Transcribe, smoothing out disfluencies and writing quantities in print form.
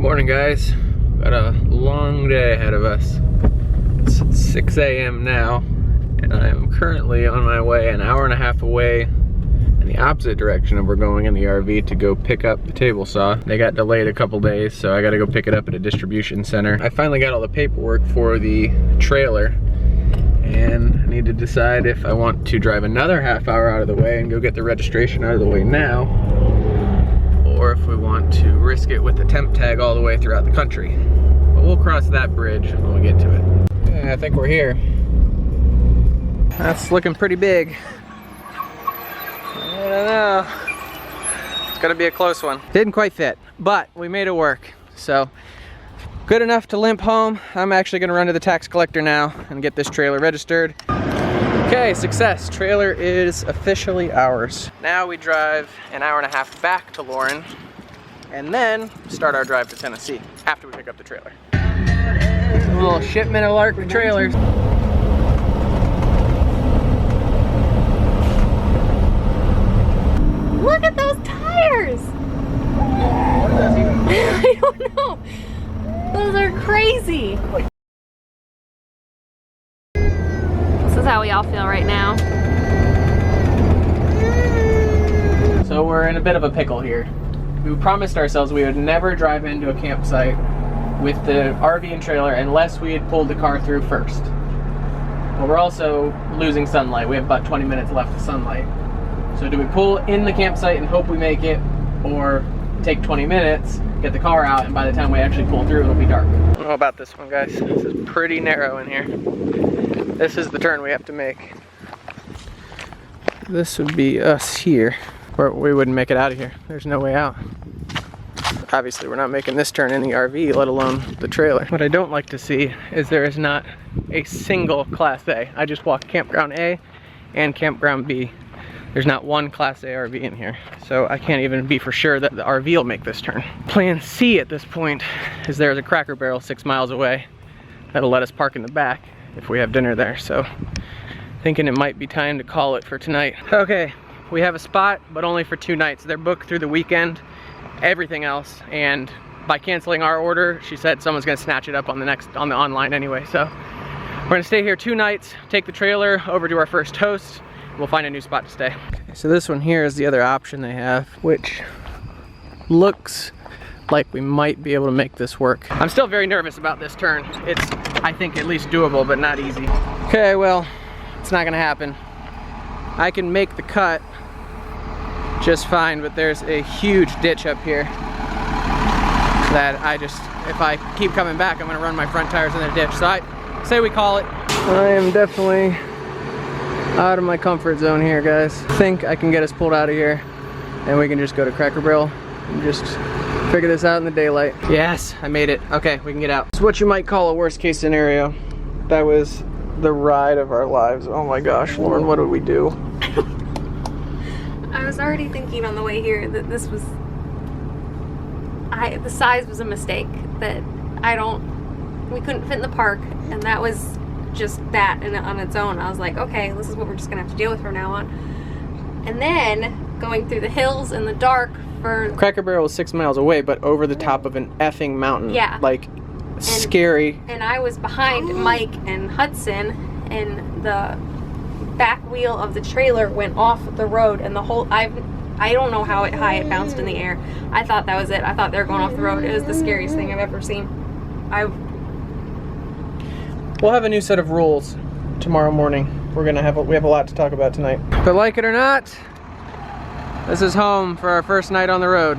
Morning, guys. Got a long day ahead of us. It's 6 a.m. now, and I am currently on my way an hour and a half away in the opposite direction of we're going in the RV to go pick up the table saw. They got delayed a couple days, so I gotta go pick it up at a distribution center. I finally got all the paperwork for the trailer, and I need to decide if I want to drive another half hour out of the way and go get the registration out of the way now, or if we want to risk it with the temp tag all the way throughout the country. But we'll cross that bridge when we get to it. Okay, I think we're here. That's looking pretty big. I don't know. It's gonna be a close one. Didn't quite fit, but we made it work. So, good enough to limp home. I'm actually gonna run to the tax collector now and get this trailer registered. Okay, success. Trailer is officially ours. Now we drive an hour and a half back to Lauren and then start our drive to Tennessee after we pick up the trailer. A little shipment of Lark trailers. Look at those tires! What does that even mean? I don't know. Those are crazy. This is how we all feel right now. So we're in a bit of a pickle here. We promised ourselves we would never drive into a campsite with the RV and trailer unless we had pulled the car through first. But we're also losing sunlight. We have about 20 minutes left of sunlight. So do we pull in the campsite and hope we make it, or take 20 minutes, get the car out, and by the time we actually pull through, it'll be dark? I don't know about this one, guys. This is pretty narrow in here. This is the turn we have to make. This would be us here, where we wouldn't make it out of here. There's no way out. Obviously, we're not making this turn in the RV, let alone the trailer. What I don't like to see is there is not a single Class A. I just walked Campground A and Campground B. There's not one Class A RV in here, so I can't even be for sure that the RV will make this turn. Plan C at this point is there's a Cracker Barrel 6 miles away that'll let us park in the back if we have dinner there, so thinking it might be time to call it for tonight. Okay, we have a spot, but only for 2 nights. They're booked through the weekend, everything else, and by canceling our order, she said someone's gonna snatch it up on the online anyway, so we're gonna stay here 2 nights, take the trailer over to our first host. We'll find a new spot to stay. Okay, so this one here is the other option they have, which looks like we might be able to make this work. I'm still very nervous about this turn. It's, I think, at least doable, but not easy. Okay, well, it's not gonna happen. I can make the cut just fine, but there's a huge ditch up here that if I keep coming back, I'm gonna run my front tires in the ditch. So I say we call it. I am definitely out of my comfort zone here, guys. I think I can get us pulled out of here and we can just go to Cracker Barrel and just figure this out in the daylight. Yes, I made it. Okay, we can get out. It's what you might call a worst case scenario. That was the ride of our lives. Oh my gosh, Lauren, what did we do? I was already thinking on the way here that this was, the size was a mistake. That we couldn't fit in the park, and that was just that on its own. I was like, okay, this is what we're just gonna have to deal with from now on. And then going through the hills in the dark for Cracker Barrel is 6 miles away, but over the top of an effing mountain. Yeah, like scary. And I was behind Mike and Hudson, and the back wheel of the trailer went off the road, and the whole I don't know how high it bounced in the air. I thought that was it. I thought they were going off the road. It was the scariest thing I've ever seen. We'll have a new set of rules tomorrow morning. We have a lot to talk about tonight. But like it or not, this is home for our first night on the road.